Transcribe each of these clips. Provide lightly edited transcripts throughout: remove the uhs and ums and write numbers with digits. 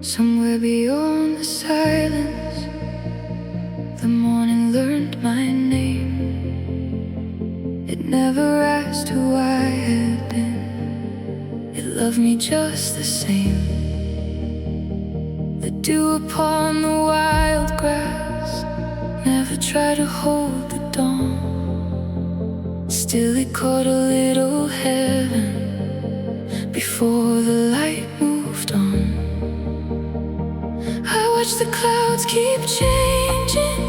Somewhere beyond the silence, the morning learned my name. It never asked who I had been. It loved me just the same. The dew upon the wild grass never tried to hold the dawn. Still it caught a little heaven before the light moved on. I watched the clouds keep changing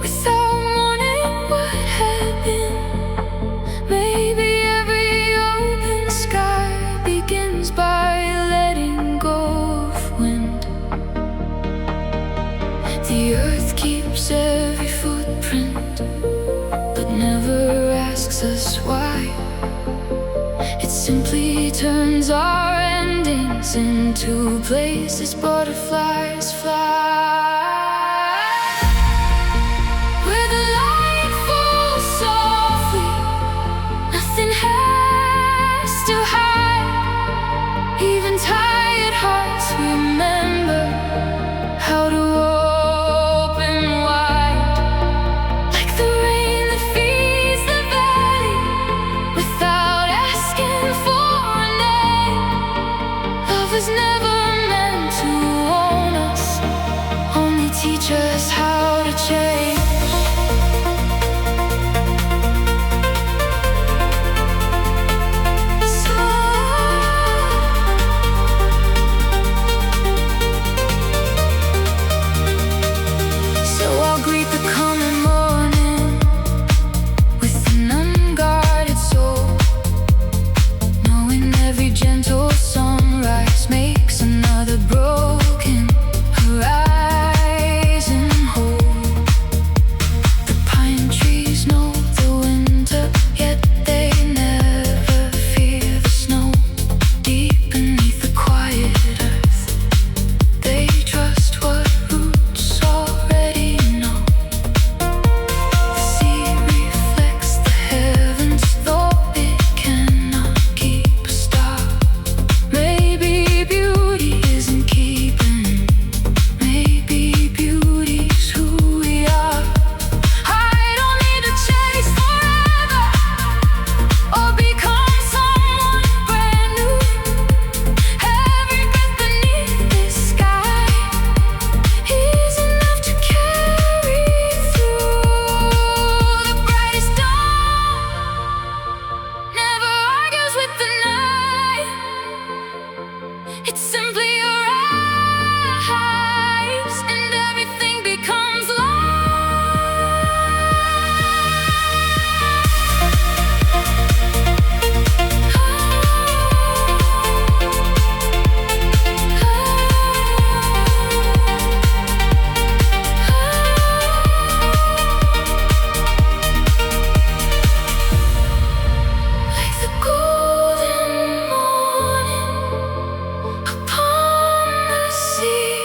without warning what had been. Maybe every open sky begins by letting go of wind. The earth keeps every footprint, but never asks us why. It simply turns our endings into places butterflies fly. Where the light falls softly, nothing has to hide. Even tired hearts remember how to open wide. Like the rain that feeds the valley without asking for a name. Love was never meant to own us, only teach us how to change. So I'll greet the coming morning with an unguarded soul, knowing every gentle sunrise makes another broken horizon whole. The pine trees know the winter, yet they never fear the snow. Deep beneath the quiet earth, they trust what roots already know. The sea reflects the heavens, though it cannot keep a star. Maybe beauty isn't keeping, maybe beauty's who we are. I don't need to chase forever or become someone brand new. Every breath beneath this sky is enough to carry through. The brightest dawn never argues with the night. It simply arrives and everything becomes like the golden morning upon the sea.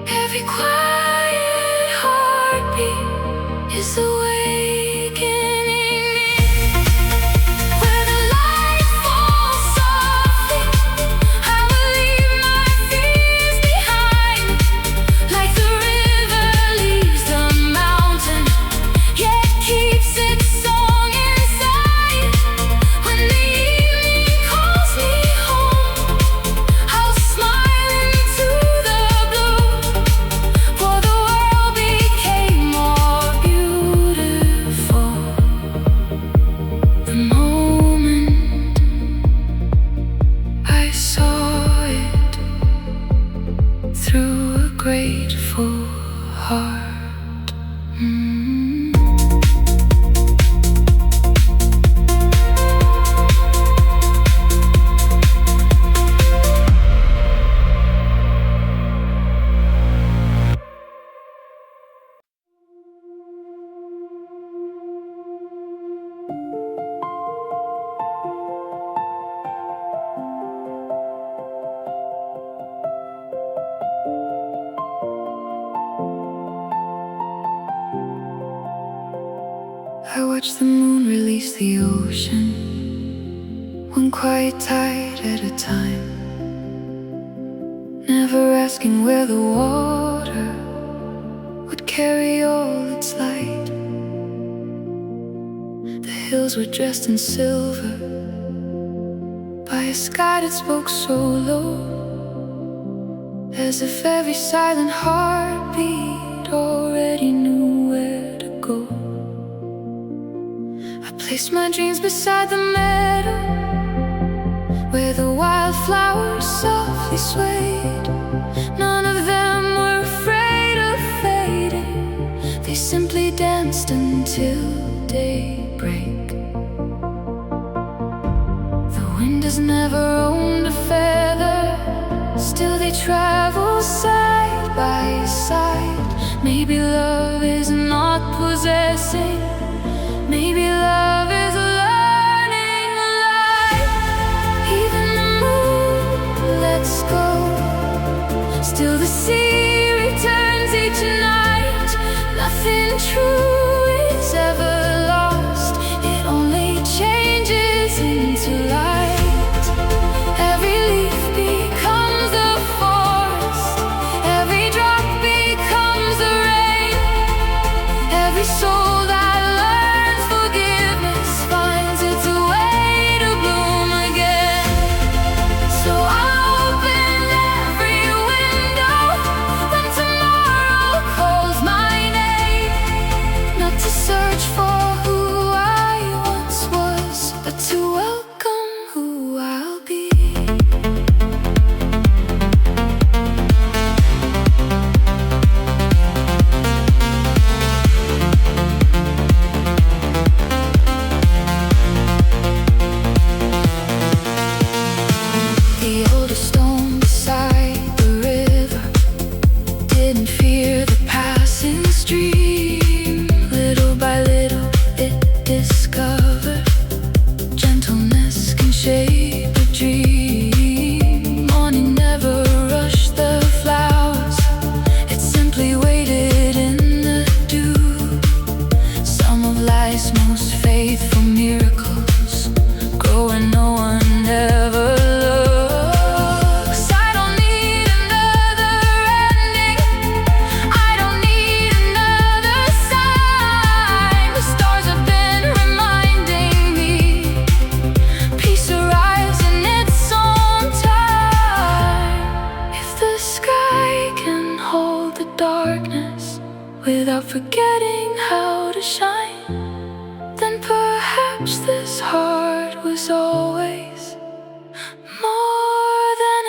Every quiet heartbeat is awakening me. Where the light falls softly, I will leave my fears behind. Like the river leaves the mountain, yet keeps its song inside. When the evening calls me home, I'll smile into the blue, for the world became more beautiful the moment I saw it through a grateful heart. I watch the moon release the ocean. When one quiet tide at a time, never asking where the water would carry all its light. The hills were dressed in silver by a sky that spoke so low, as if every silent heartbeat already knew where to go. I placed my dreams beside the meadow where the wildflowers softly swayed. None of them were afraid of fading, they simply danced until daybreak. The wind has never owned a feather, still they travel side by side. Maybe love is not possessing, maybe love is learning life. Even the moon lets go, still the sea returns each night. Nothing true is ever lost, it only changes into light. Every leaf becomes a forest, every drop becomes a rain. Every soul that learns forgiveness finds its way to bloom again. So I'll open every window when tomorrow calls my name, not to search for who I once was, but to welcome who I'll be. The oldest stone beside the river didn't fear the passing stream. Little by little it discovered gentleness can shape a dream. Morning never rushed the flowers, it simply waited in the dew. Some of life's most faithful miracles grow when no one ever looks. I don't need another ending, I don't need another sign. The stars have been reminding me peace arrives in its own time. If the sky can hold the darkness without forgetting how to shine, then perhaps this heart was always more than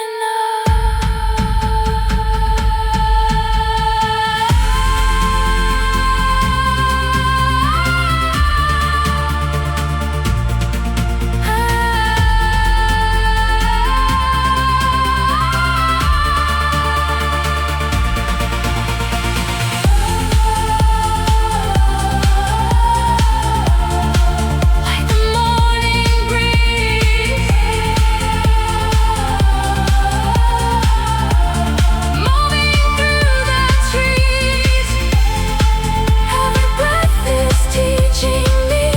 like the morning breeze, moving through the trees. Every breath is teaching me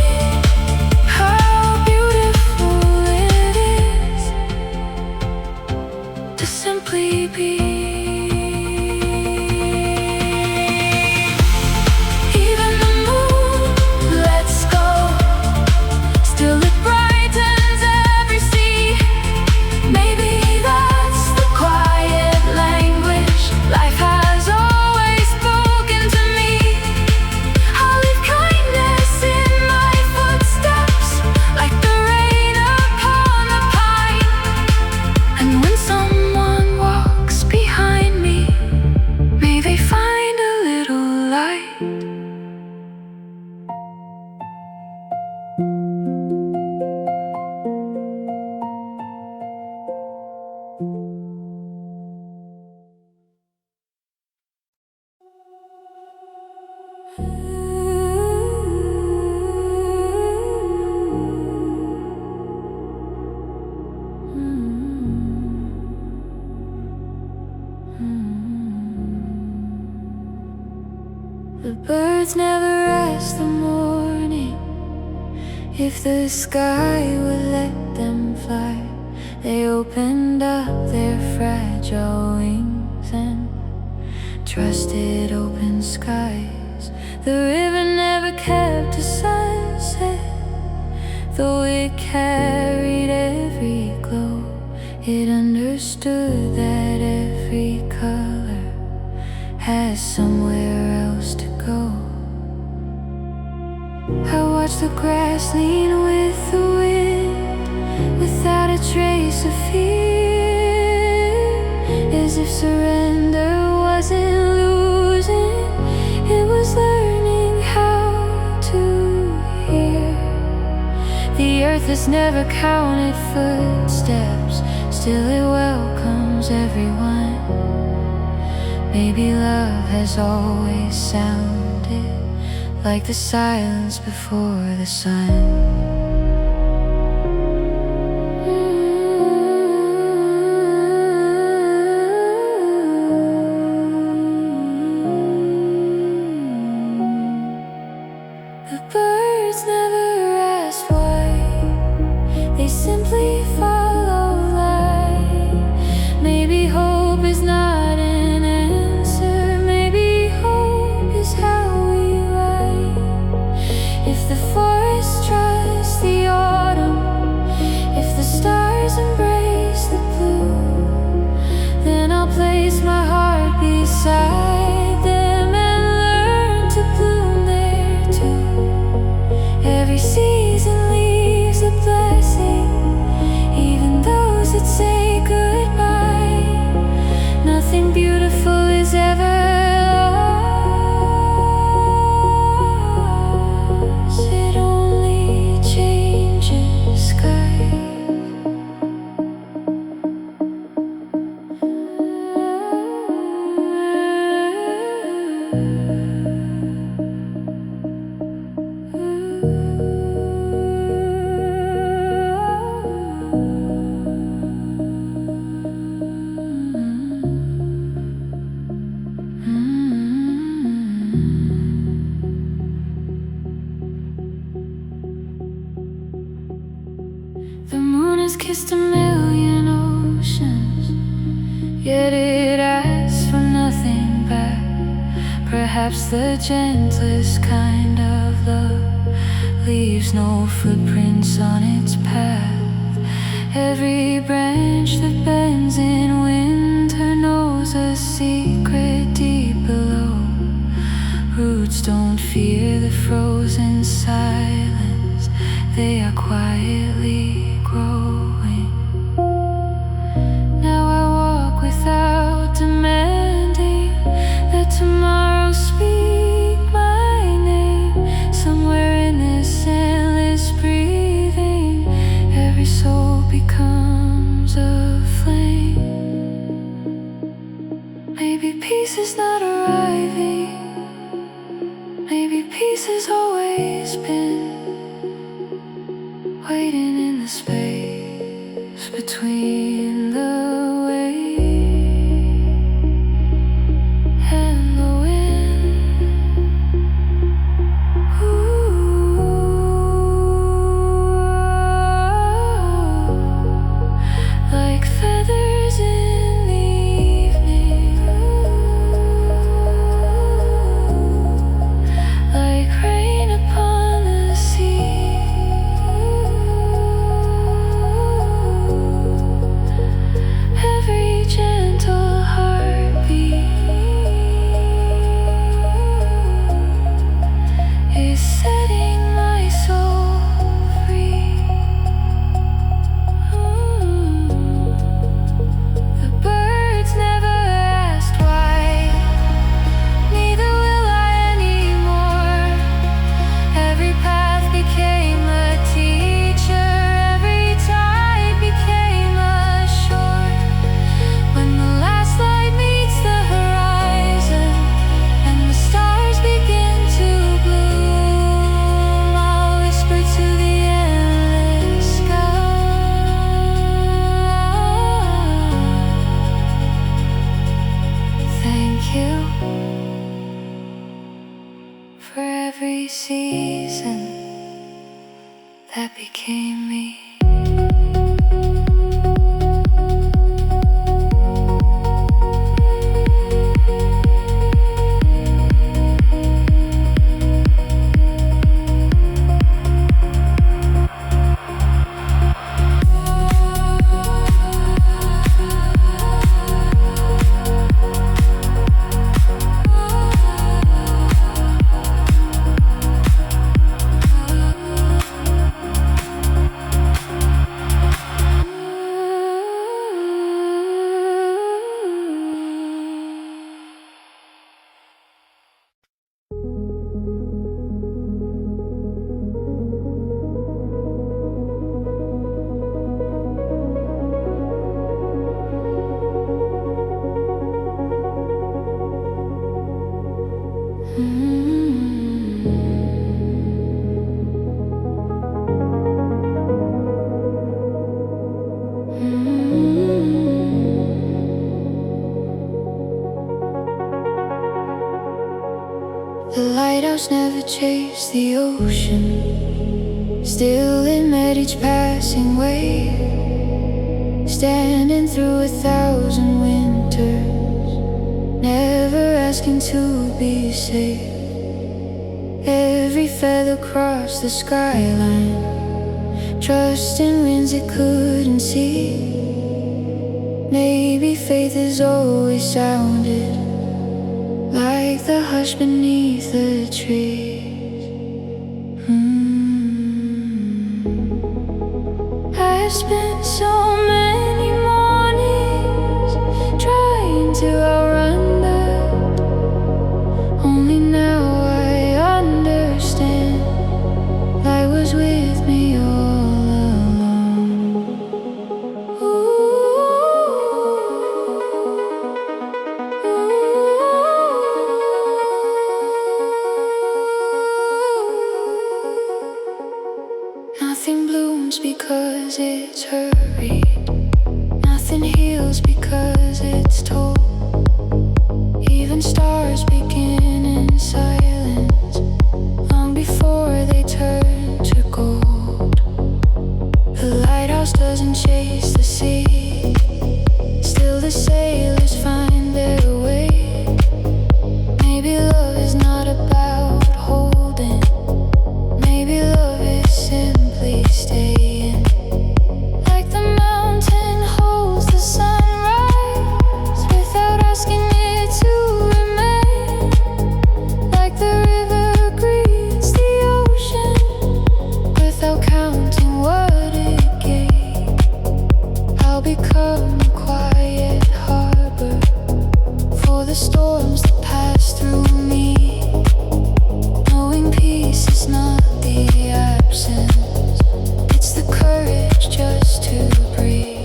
how beautiful it is to simply be. Even the moon lets go, still it brightens every sea. Maybe that's the quiet language life has always spoken to me. I'll leave kindness in my footsteps, like the rain upon the pine. And when someone walks behind me, may they find a little light. The birds never rest the morning if the sky would let them fly. opened up their fragile wings and trusted open skies. The river never kept a sunset, though it carried every glow. It understood that every color has somewhere else to go. I watched the grass lean with the wind, without a trace of fear, as if surrender wasn't losing, it was learning how to hear. The earth has never counted footsteps, still it welcomes everyone. Maybe love has always sounded like the silence before the sun. The birds never asked why, they simply follow light. Maybe hope is not an answer, maybe hope is how we ride. If the forest trusts the autumn, if the stars embrace the blue, then I'll place my heart beside them and learn to bloom there too. Every season leaves a blessing, even those that say goodbye. Nothing beautiful is ever lost, it only changes sky. The moon has kissed a million oceans, yet it asks for nothing back. Perhaps the gentlest kind of love leaves no footprints on its path. Every branch that bends in winter knows a secret deep below. Roots don't fear the frozen silence, they are quietly growing. Now I walk without demanding that tomorrow speak my name. Somewhere in this endless breathing, every soul becomes a flame. Maybe peace is not arriving, maybe peace has always been waiting in the space between the wave and the wind. Ooh, like feathers in the evening, like rain upon the sea. Every gentle heartbeat is setting my soul free. The birds never asked why, neither will I anymore. Every path became a teacher, every tide became a shore. When the last light meets the horizon and the stars begin to bloom, I'll whisper to the endless sky, thank you for every season that became me. lighthouse never chased the ocean. Still it met each passing wave, standing through 1,000 winters, never asking to be saved. Every feather crossed the skyline, trusting winds it couldn't see. Maybe faith has always sounded like the hush beneath the trees. I've spent so many mornings trying to outrun them. Only now I understand I was with me all along. Nothing blooms because it's hurried. Nothing heals because it's told. Even stars begin in silence, long before they turn to gold. The lighthouse doesn't chase the sea, still the sailors find their way. Maybe love is not about holding, maybe love is simply staying. Like the mountain holds the sunrise without asking it to remain. Like the river greets the ocean without counting what it gave. I'll become a quiet harbor for the storms that pass through me, knowing peace is not the absence, it's the courage just to breathe.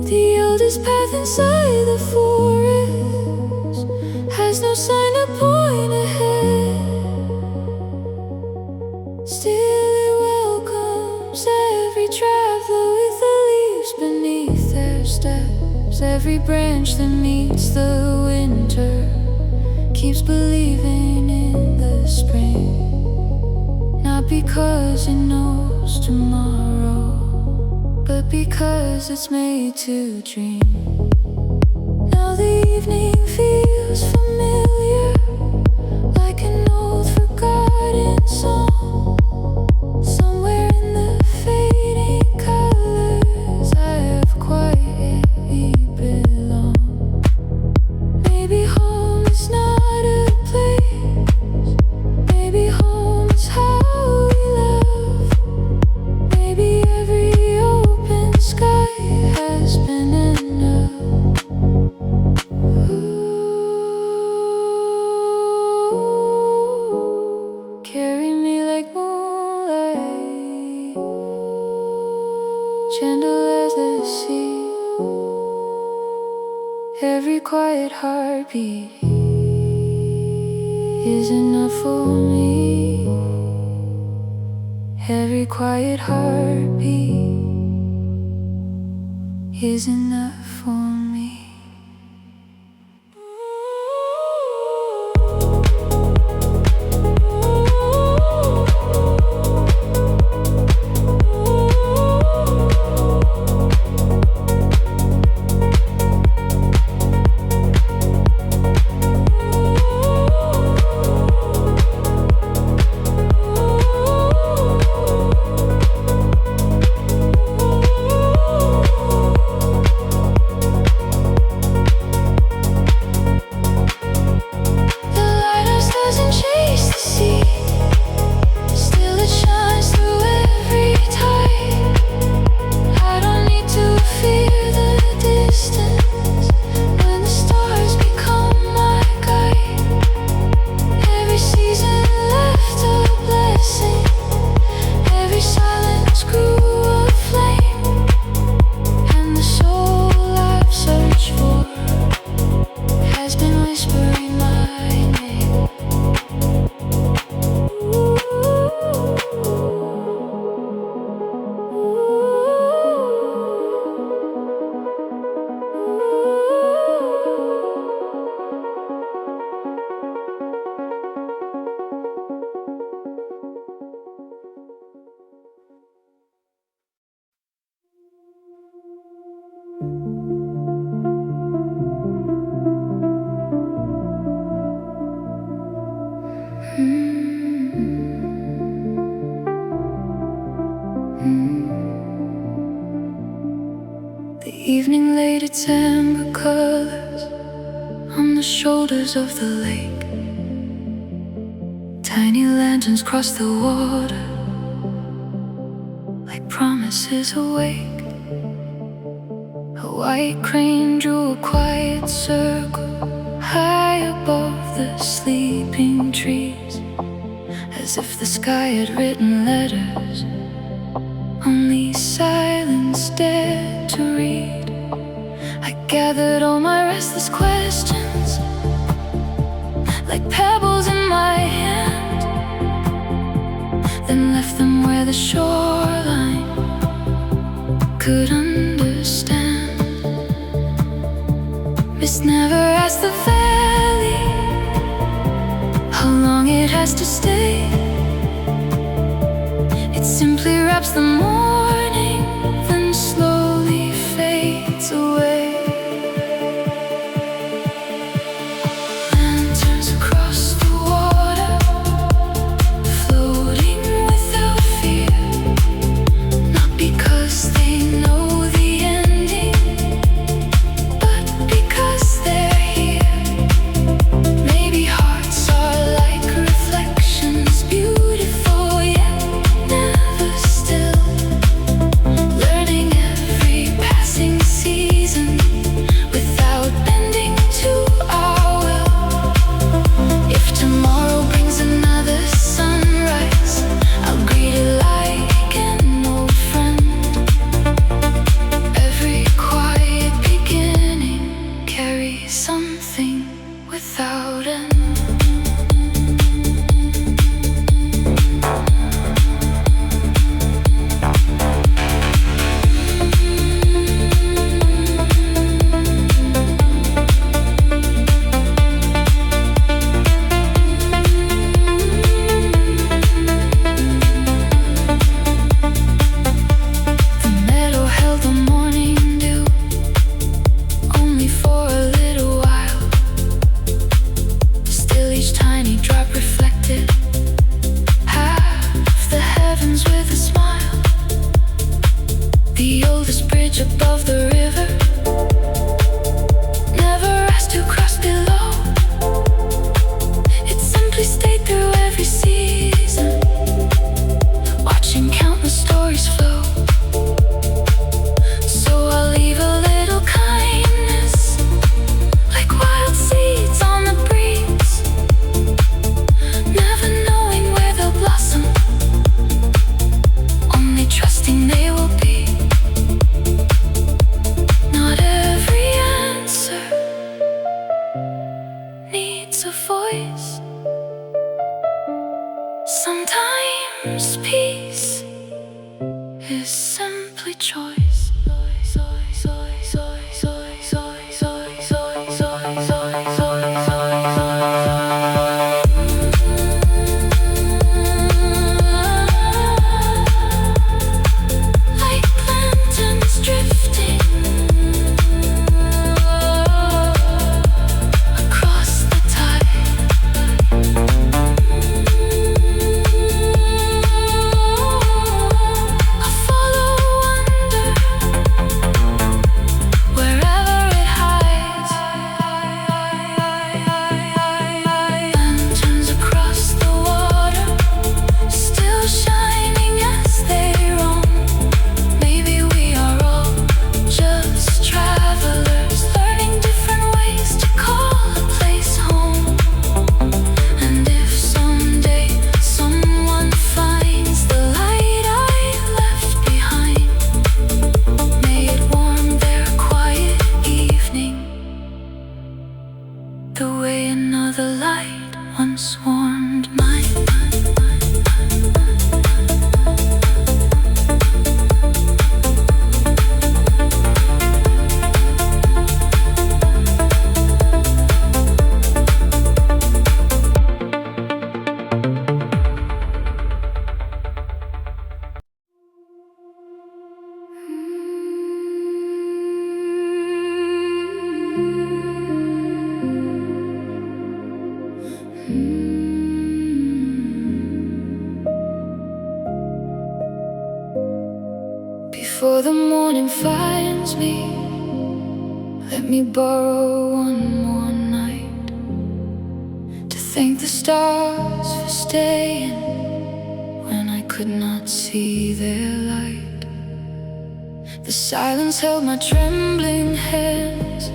The oldest path inside the forest has no sign to point ahead. Still it welcomes every traveler with the leaves beneath their steps. Every branch that meets the winter keeps believing in the spring. Not because it knows tomorrow, but because it's made to dream. Now the evening feels familiar, like an old forgotten song. Somewhere in the fading colors I have quietly belong. Maybe home is not a place, maybe home is how we love. Maybe every open sky has been enough. Ooh, carry me like moonlight, gentle as the sea. Every quiet heartbeat is enough for me. Every quiet heartbeat is enough for me. evening laid its amber colors on the shoulders of the lake. Tiny lanterns cross the water like promises awake. A white crane drew a quiet circle high above the sleeping trees, as if the sky had written letters only silence dared to read. I gathered all my restless questions like pebbles in my hand, then left them where the shoreline could understand. Mist never asked the valley how long it has to stay. It simply wraps the morning, then slowly fades away. Lanterns across the water, floating without fear, not because they know the ending, but because they're here. Maybe hearts are like reflections, beautiful yet never still, learning every passing season without bending to our will. If tomorrow brings another sunrise, I'll greet it like an old friend. Every quiet beginning carries something without end. The meadow held the morning dew, only for a little while. Still each tiny drop reflected half the heavens with a smile. The oldest bridge above the river never asked to cross below. It simply stayed through every season, watching countless stories flow. So I'll leave a little kindness like wild seeds on the breeze, never knowing where they'll blossom, only trusting they will be. Not every answer needs a voice. Sometimes peace is simply choice. Like lanterns drifting across the tide. I follow wonder wherever it hides. Lanterns across the water, still shining as they roam. Maybe we are all just travelers, learning different ways to call a place home. And if someday someone finds the light I left behind, may it warm their quiet evening the way another light once warmed mine. Before the morning finds me Let me borrow one more night to thank the stars for staying when I could not see their light. The silence held my trembling hands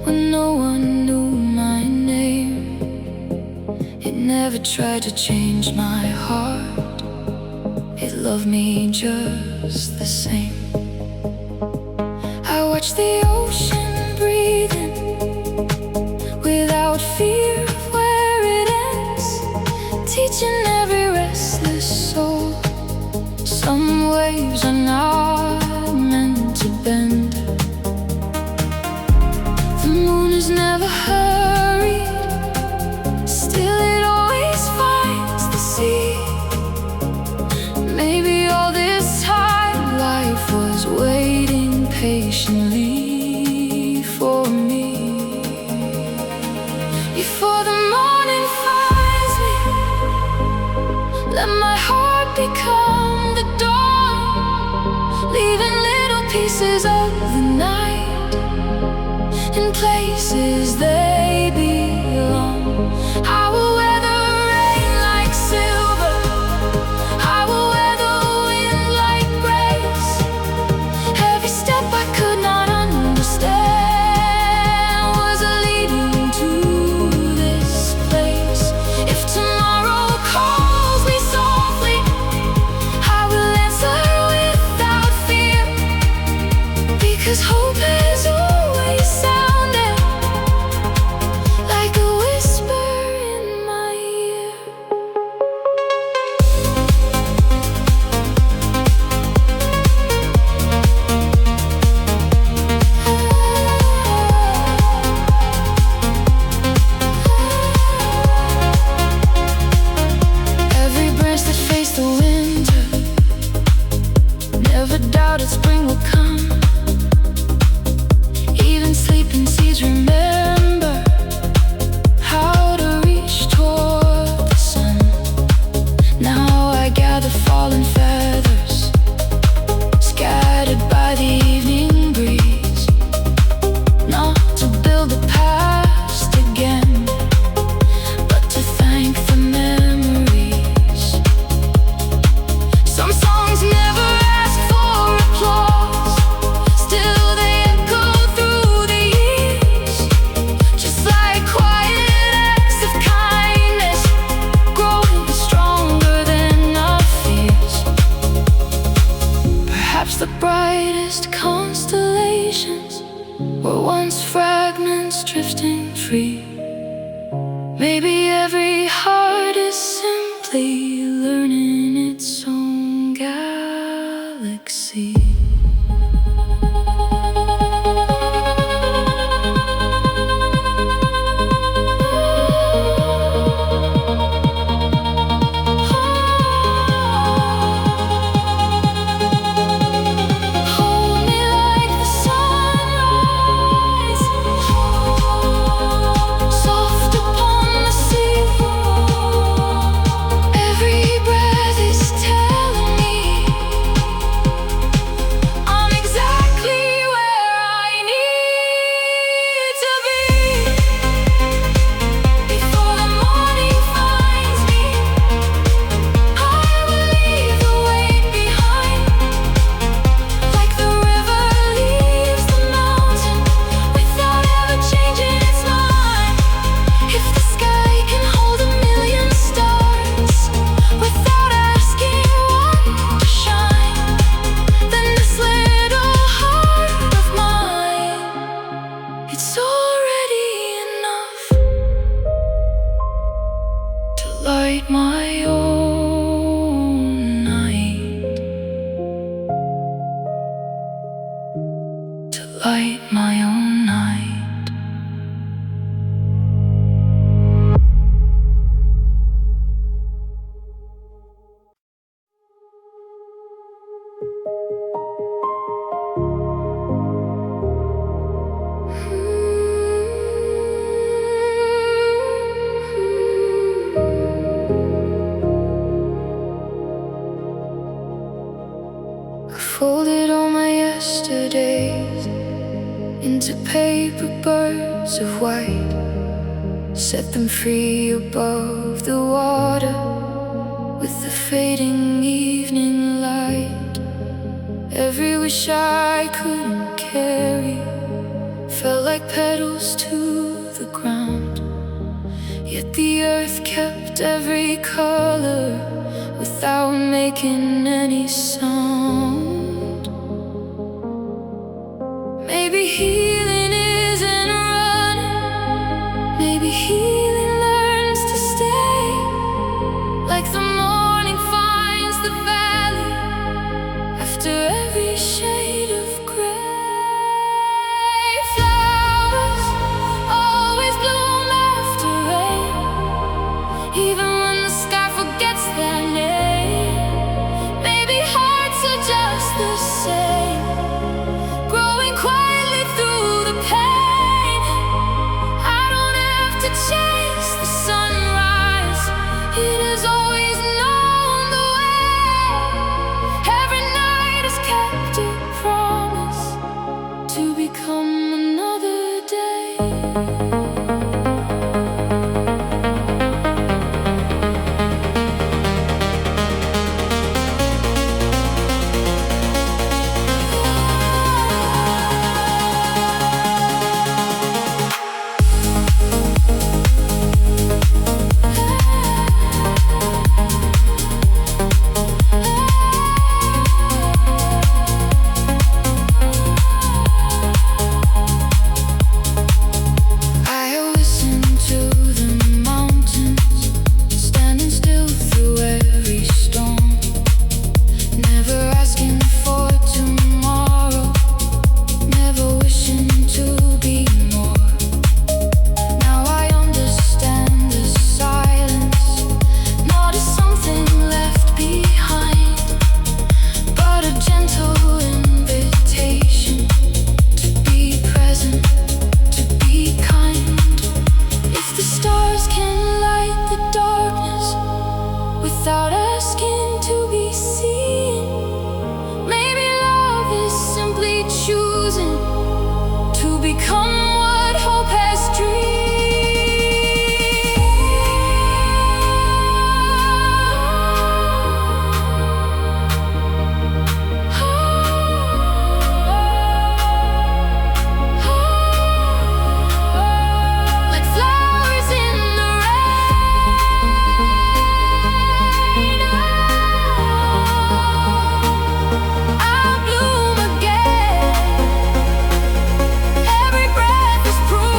when no one knew my name. It never tried to change my heart. It loved me just the same. I watched the ocean breathing without fear of where it ends, teaching every restless soul some waves are not meant to bend. The moon is never hurried, still it always finds the sea. Maybe all this time life was waiting patiently for me. Before the morning finds me, let my heart become the dawn, leaving little pieces of the night in places they belong. I will wear the rain like silver, I will wear the wind like grace. Every step I could not understand was leading to this place. If tomorrow calls me softly, I will answer without fear, because hope has always sounded like a whisper in my ear. Every branch that faced the winter never doubted spring will come. Even sleeping seeds remember how to reach toward the sun. Now I gather fallen feathers scattered by the evening breeze, not to build the past again, but to thank the memories. Some songs never ask for applause, still they echo through the years, just like quiet acts of kindness, growing stronger than our fears. Perhaps the brightest constellations were once fragments drifting free. Maybe every heart is simply learning its own galaxy. Hold me like the sunrise, soft upon the sea. Every breath is telling me I'm exactly where I need to be. Before the morning finds me, I will leave the weight behind, like the river leaves the mountain without ever changing its mind. If the sky can hold a million stars without asking one to shine, then this little heart of mine, it's already enough to light my own night, to light my own night. I folded all my yesterdays into paper birds of white, set them free above the water with the fading evening light. Every wish I couldn't carry felt like petals to the ground, yet the earth kept every color without making any sound. Maybe healing isn't running, maybe healing learns to stay, like the morning finds the valley after every shade of gray. Flowers always bloom after rain, even when the sky forgets their name. Maybe hearts are just the same, growing quietly through the pain. I don't have to chase the sunrise, it has always known the way. Every night has kept its promise to become another day. Without asking to be seen, maybe love is simply choosing to become what hope has dreamed. Like flowers in the rain, I'll bloom again. Every breath is proof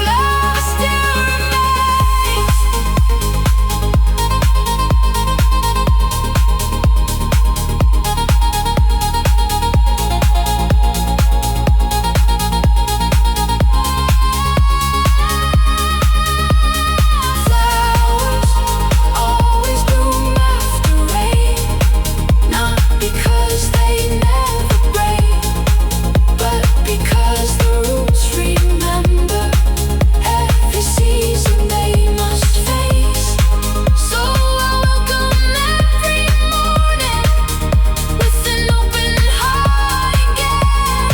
love still remains. Flowers always bloom after rain, not because they never break, but because the roots remember every season they must face. So I welcome every morning with an open heart again,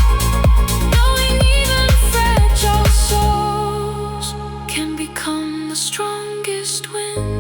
knowing even fragile souls can become the strongest wind.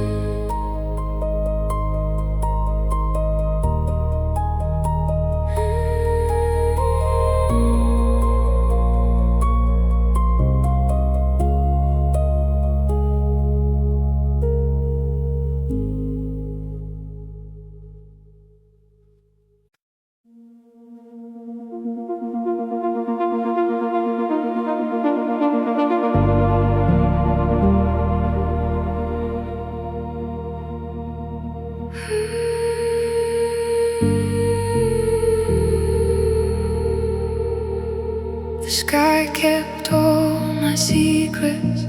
The sky kept all my secrets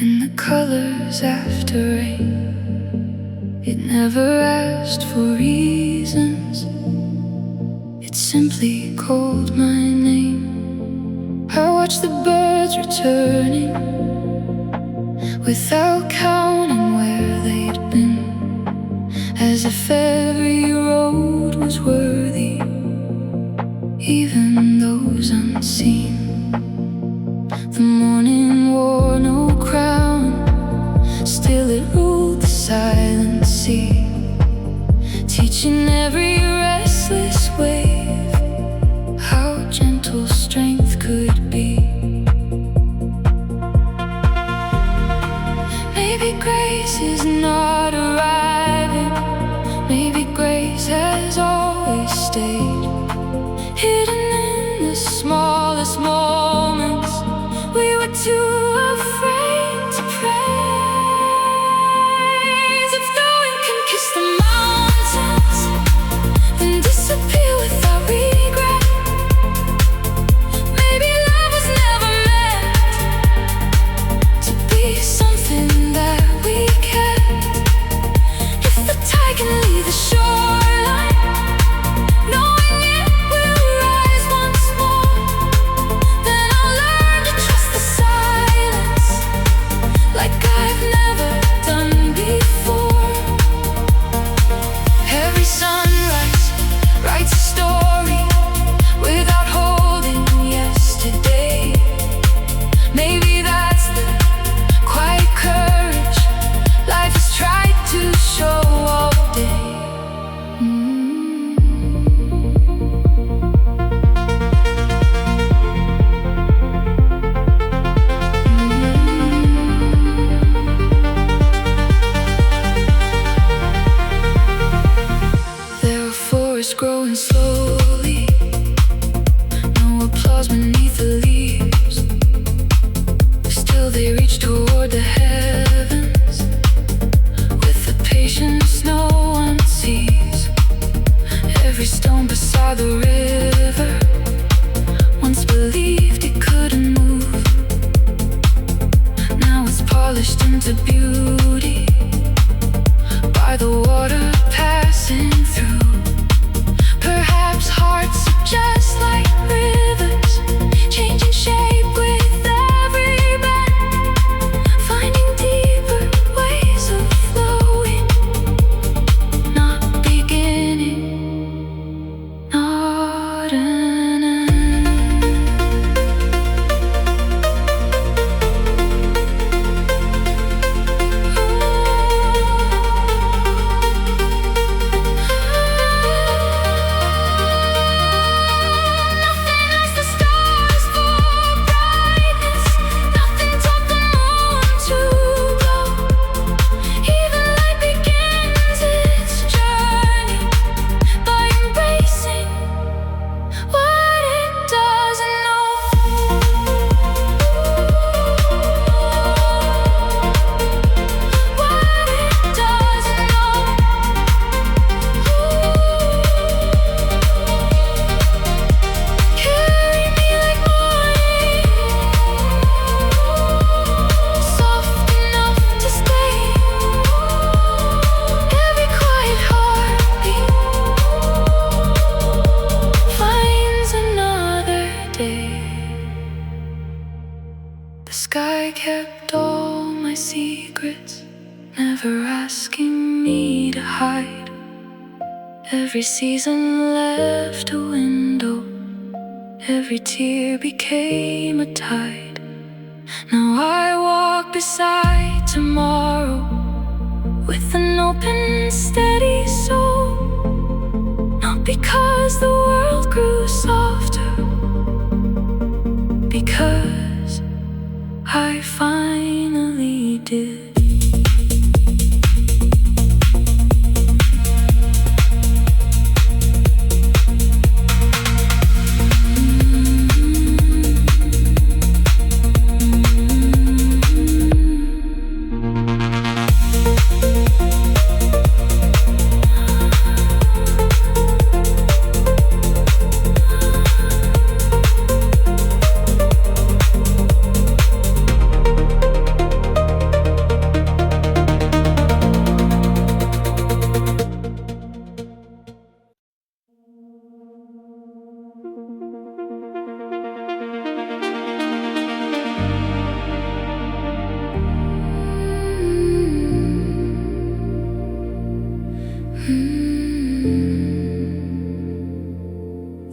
in the colors after rain. It never asked for reasons, it simply called my name. I watched the birds returning without counting where they'd been, as if every road was worthy, even flowers growing slowly, no applause beneath the leaves. Still they reach toward the heavens with a patience no one sees. Every stone beside the river once believed it couldn't move. Now it's polished into beauty by the water passing through. Perhaps hearts are just like rivers, changing shape with every bend, finding deeper ways of flowing, not beginning, not an end. The sky kept all my secrets, never asking me to hide. Every season left a window, every tear became a tide. Now I walk beside tomorrow with an open, steady soul. Not because the world grew softer, because I finally did.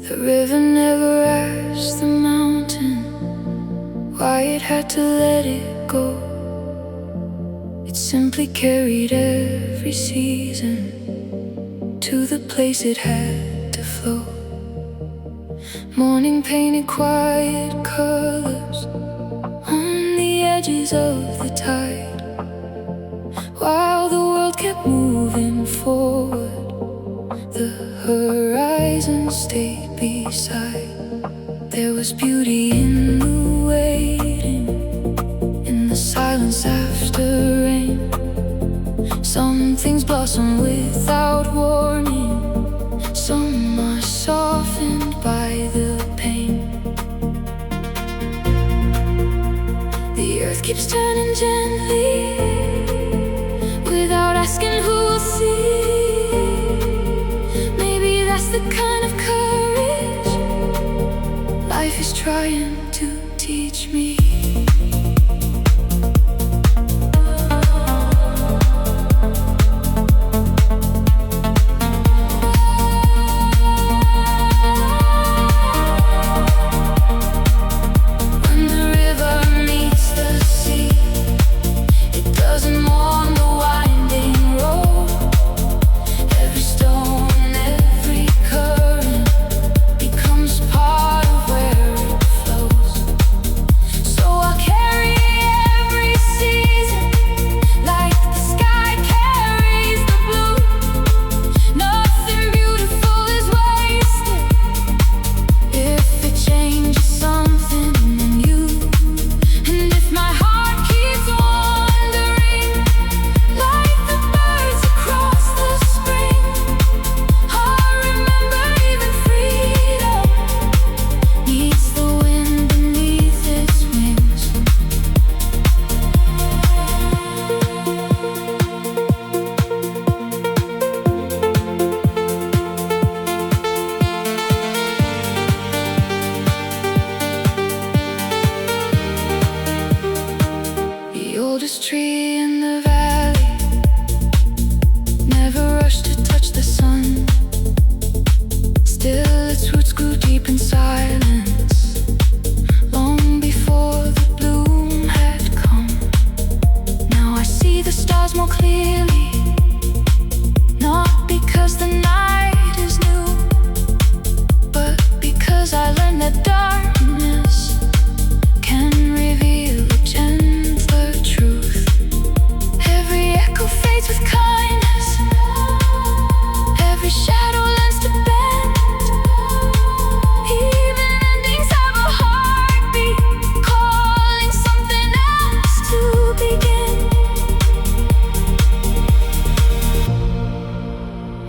The river never asked the mountain why it had to let it go. It simply carried every season to the place it had to flow. Morning painted quiet colors on the edges of the tide, while the world kept moving forward. The horizon stayed beside. There was beauty in the waiting, in the silence after rain. Some things blossom without warning, some are softened by the pain. The earth keeps turning gently without asking who'll see. The kind of courage life is trying to teach me. When the river meets the sea, it doesn't want the winding road. Every stone, current becomes part of where it flows.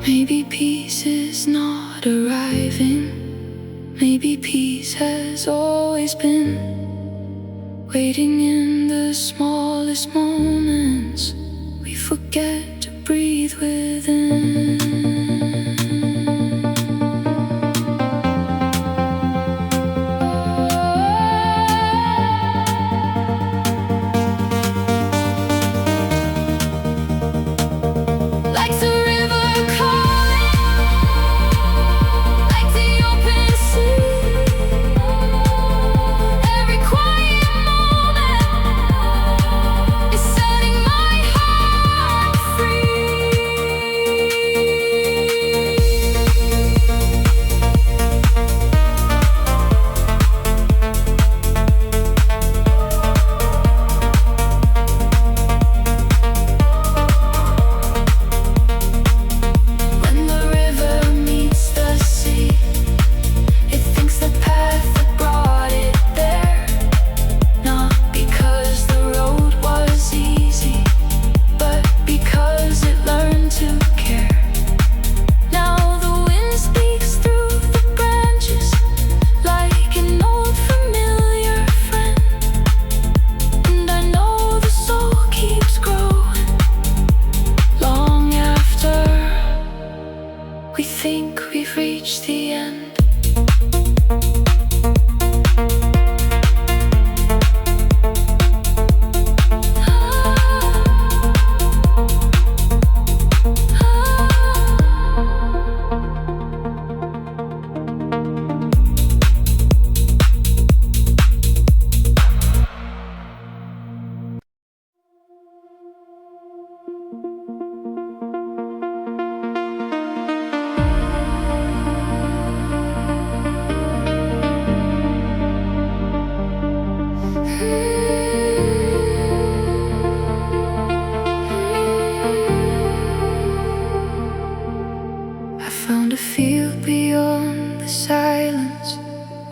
Maybe peace is not arriving. Maybe peace has always been waiting in the smallest moments. We forget to breathe within.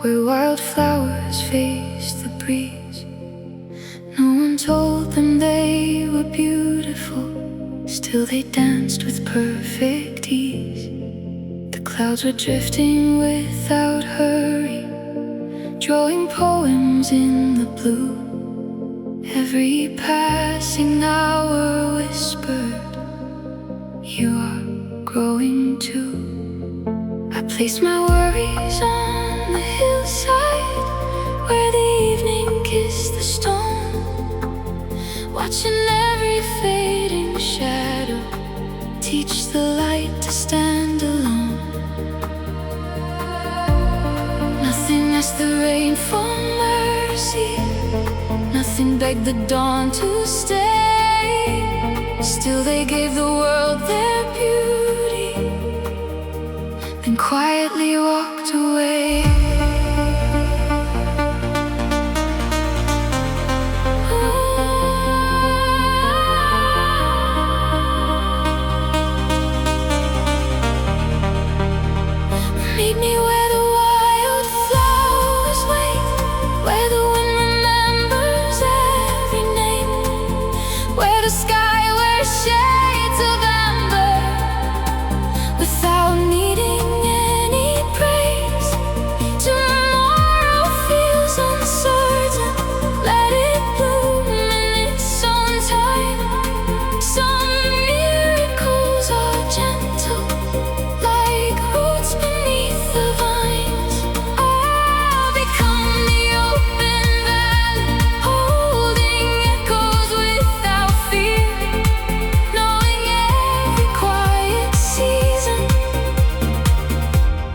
Where wildflowers faced the breeze. No one told them they were beautiful, still they danced with perfect ease. The clouds were drifting without hurry, drawing poems in the blue. Every passing hour whispered, you are growing too. I placed my worries on the hillside, where the evening kissed the stone, watching every fading shadow teach the light to stand alone. Nothing asked the rain for mercy, nothing begged the dawn to stay. Still they gave the world their beauty, then quietly walked away. Meet me where the wildflowers wait, where the wind remembers every name, where the sky wears shades of amber without needing any praise. Tomorrow feels uncertain, let it bloom in its own time. Some miracles are gentle, like roots beneath the vines. I'll become the open valley, holding echoes without fear, knowing every quiet season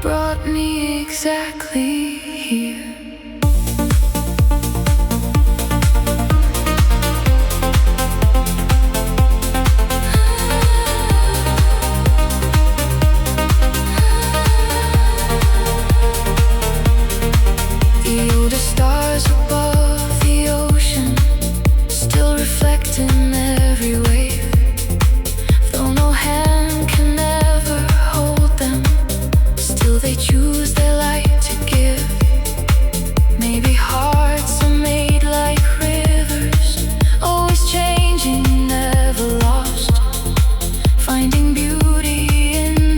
brought me exactly here. The older stars above the ocean still reflect in every wave, though no hand can ever hold them, still they choose their light to give. Maybe hearts are made like rivers, always changing, never lost, finding beauty in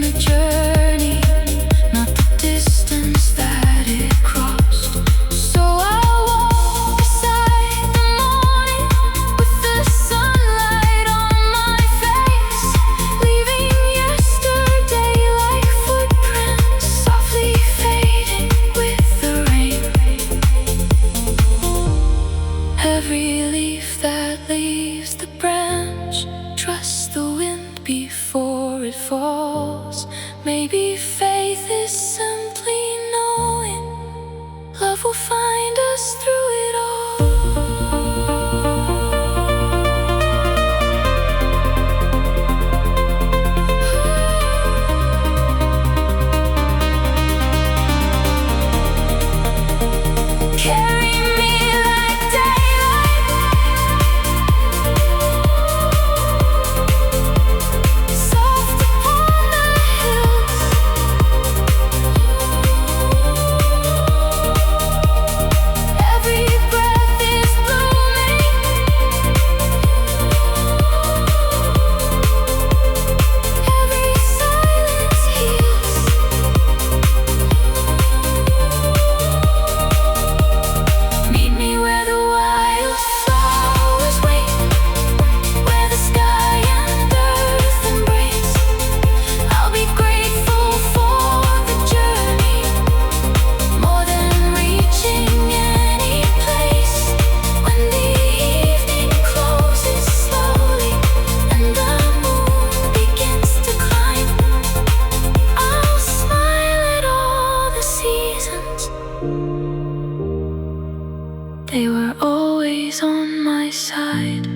before it falls. Maybe faith is simply knowing love will find us through it all. Carry me like daylight, soft upon the hills. Every breath is blooming, every silence heals. Meet me where the wildflowers wait, where the sky and earth embrace. I'll be grateful for the journey, more than reaching any place. When the evening closes slowly and the moon begins to climb, I'll smile at all the seasons. They were always on my side.